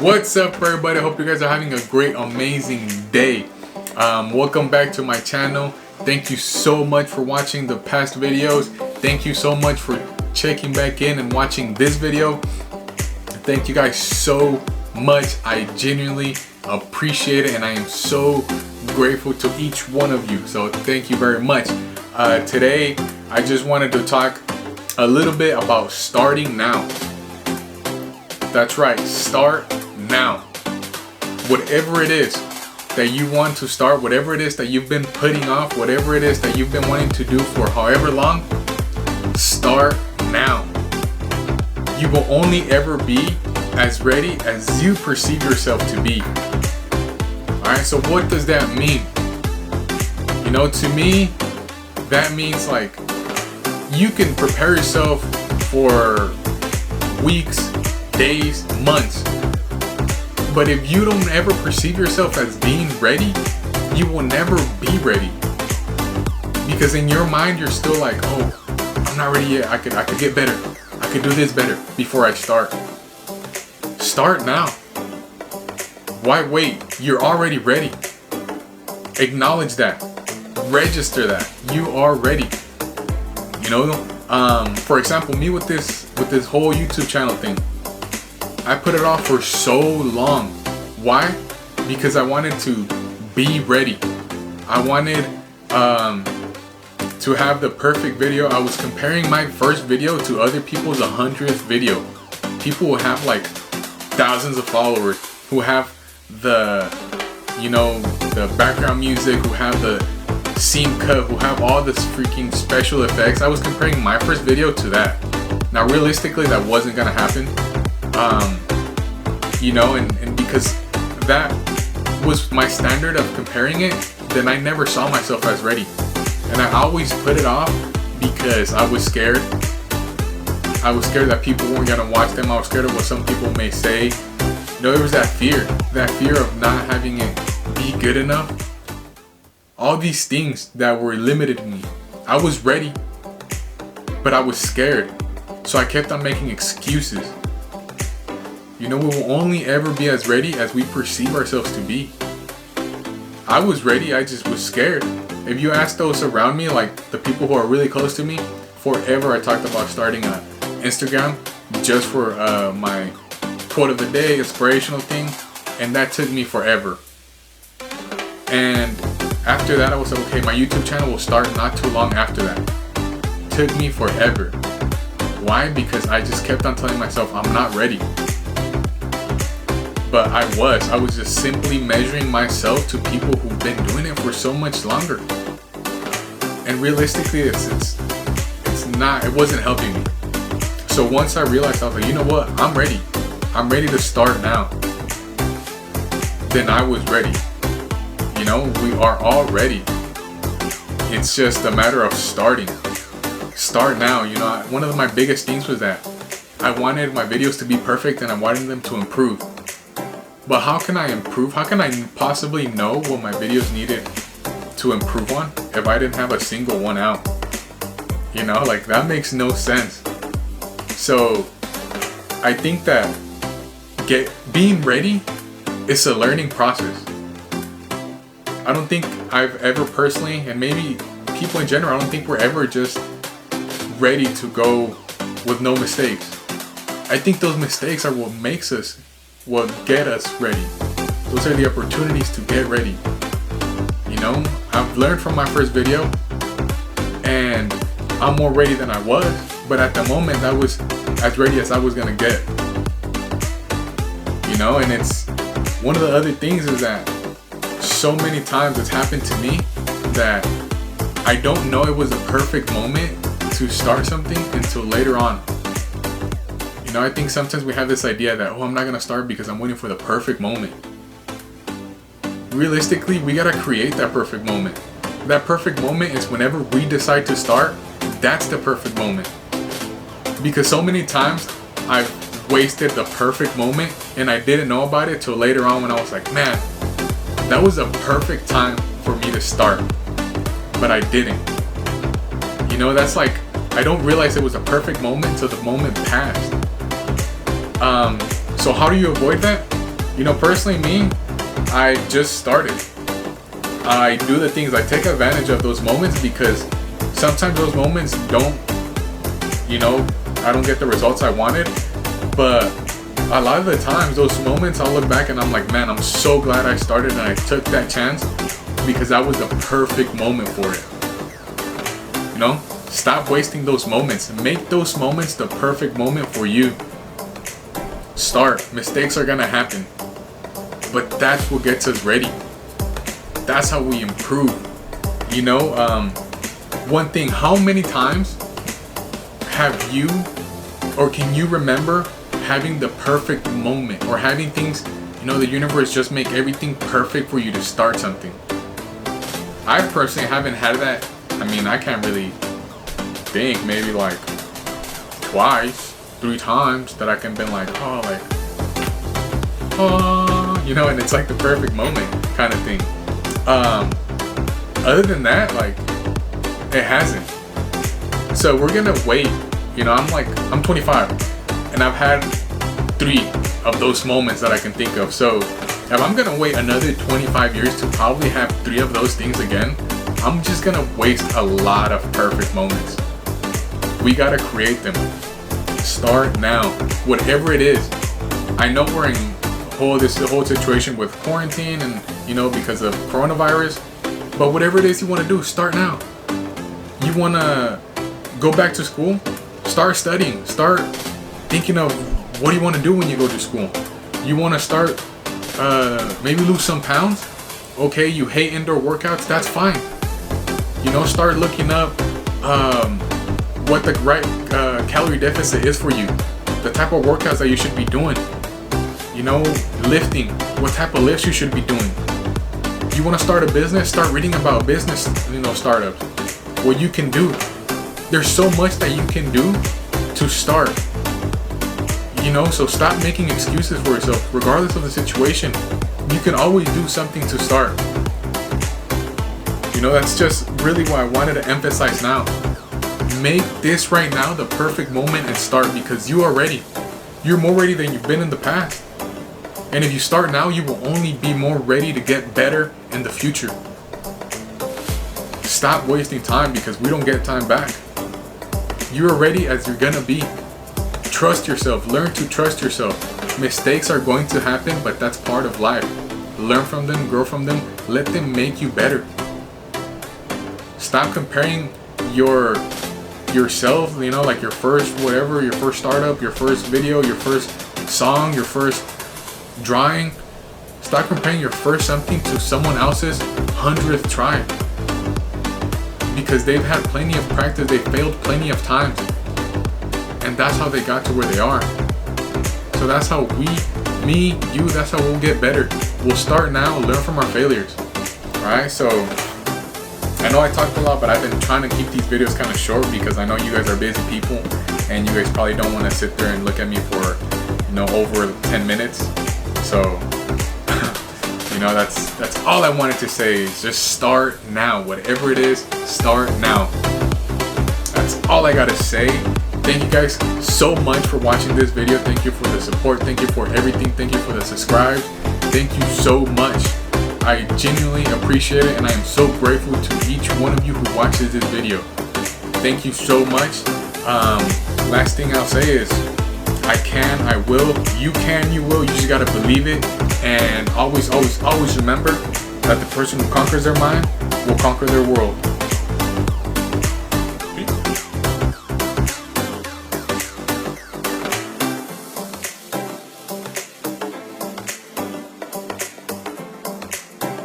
What's up, everybody? I hope you guys are having a great, amazing day. Welcome back to my channel. Thank you so much for watching the past videos. Thank you so much for checking back in and watching this video. Thank you guys so much. I genuinely appreciate it, and I am so grateful to each one of you. So thank you very much. Today, I just wanted to talk a little bit about starting now. That's right, start now. Whatever it is that you want to start, whatever it is that you've been putting off, whatever it is that you've been wanting to do for however long, start now. You will only ever be as ready as you perceive yourself to be. Alright, so what does that mean? You know, to me, that means like you can prepare yourself for weeks, days, months, but if you don't ever perceive yourself as being ready, you will never be ready, because in your mind you're still like, oh, I'm not ready yet. I could get better. I could do this better before I start. Start now. Why wait? You're already ready. Acknowledge that. Register that you are ready. You know, for example, me with this whole YouTube channel thing, I put it off for so long. Why? Because I wanted to be ready. I wanted to have the perfect video. I was comparing my first video to other people's 100th video. People who have like thousands of followers, who have the, you know, the background music, who have the scene cut, who have all this freaking special effects. I was comparing my first video to that. Now realistically, that wasn't gonna happen. You know, and because that was my standard of comparing it, then I never saw myself as ready. And I always put it off because I was scared. I was scared that people weren't gonna watch them. I was scared of what some people may say. You know, there was that fear of not having it be good enough. All these things that were limiting me. I was ready, but I was scared. So I kept on making excuses. You know, we will only ever be as ready as we perceive ourselves to be. I was ready, I just was scared. If you ask those around me, like the people who are really close to me, forever I talked about starting an Instagram just for my quote of the day, inspirational thing, and that took me forever. And after that, I was like, okay, my YouTube channel will start not too long after that. Took me forever. Why? Because I just kept on telling myself I'm not ready. But I was just simply measuring myself to people who've been doing it for so much longer. And realistically, it wasn't helping me. So once I realized, I was like, you know what, I'm ready. I'm ready to start now. Then I was ready. You know, we are all ready. It's just a matter of starting. Start now. You know, one of my biggest things was that I wanted my videos to be perfect and I wanted them to improve. But how can I improve? How can I possibly know what my videos needed to improve on if I didn't have a single one out? You know, like that makes no sense. So I think that being ready is a learning process. I don't think I've ever personally, and maybe people in general, I don't think we're ever just ready to go with no mistakes. I think those mistakes are what get us ready. Those are the opportunities to get ready. You know, I've learned from my first video and I'm more ready than I was, but at the moment I was as ready as I was gonna get. You know, and it's one of the other things is that so many times it's happened to me that I don't know it was a perfect moment to start something until later on. You know, I think sometimes we have this idea that, oh, I'm not gonna start because I'm waiting for the perfect moment. Realistically, we gotta create that perfect moment. That perfect moment is whenever we decide to start. That's the perfect moment. Because so many times I've wasted the perfect moment and I didn't know about it till later on when I was like, man, that was a perfect time for me to start, but I didn't. You know, that's like, I don't realize it was a perfect moment till the moment passed. So how do you avoid that? You know, personally me, I just started. I do the things, I take advantage of those moments because sometimes those moments don't, you know, I don't get the results I wanted. But a lot of the times, those moments, I'll look back and I'm like, man, I'm so glad I started and I took that chance because that was the perfect moment for it. You know, stop wasting those moments. Make those moments the perfect moment for you. Start. Mistakes are gonna happen. But that's what gets us ready. That's how we improve. You know, one thing, how many times have you, or can you remember having the perfect moment, or having things, you know, the universe just make everything perfect for you to start something? I personally haven't had that. I mean, I can't really think, maybe like twice, 3 times that I can been like, you know, and it's like the perfect moment kind of thing. Other than that, like, it hasn't. So we're gonna wait. You know, I'm 25 and I've had 3 of those moments that I can think of. So if I'm gonna wait another 25 years to probably have 3 of those things again, I'm just gonna waste a lot of perfect moments. We gotta create them. Start now. Whatever it is. I know we're in the whole situation with quarantine and, you know, because of coronavirus, but whatever it is you want to do, start now. You want to go back to school? Start studying. Start thinking of what do you want to do when you go to school. You want to start maybe lose some pounds? Okay, you hate indoor workouts? That's fine. You know, start looking up what the right calorie deficit is for you, the type of workouts that you should be doing. You know, lifting, what type of lifts you should be doing. You want to start a business? Start reading about business, you know, startups. What you can do. There's so much that you can do to start. You know, so stop making excuses for yourself. Regardless of the situation, you can always do something to start. You know, that's just really what I wanted to emphasize now. Make this right now the perfect moment and start, because you are ready. You're more ready than you've been in the past. And if you start now, you will only be more ready to get better in the future. Stop wasting time, because we don't get time back. You are ready as you're gonna be. Trust yourself. Learn to trust yourself. Mistakes are going to happen, but that's part of life. Learn from them, grow from them, let them make you better. Stop comparing yourself, you know, like your first whatever, your first startup, your first video, your first song, your first drawing. Stop comparing your first something to someone else's 100th try, because they've had plenty of practice. They failed plenty of times, and that's how they got to where they are. So that's how you, that's how we'll get better. We'll start now, learn from our failures. Alright, so I know I talked a lot, but I've been trying to keep these videos kind of short, because I know you guys are busy people and you guys probably don't want to sit there and look at me for, you know, over 10 minutes. So you know, that's all I wanted to say, is just start now. Whatever it is, start now. That's all I gotta say. Thank you guys so much for watching this video. Thank you for the support. Thank you for everything. Thank you for the subscribe. Thank you so much. I genuinely appreciate it, and I am so grateful to each one of you who watches this video. Thank you so much. Last thing I'll say is, I can, I will, you can, you will. You just gotta believe it, and always, always, always remember that the person who conquers their mind will conquer their world.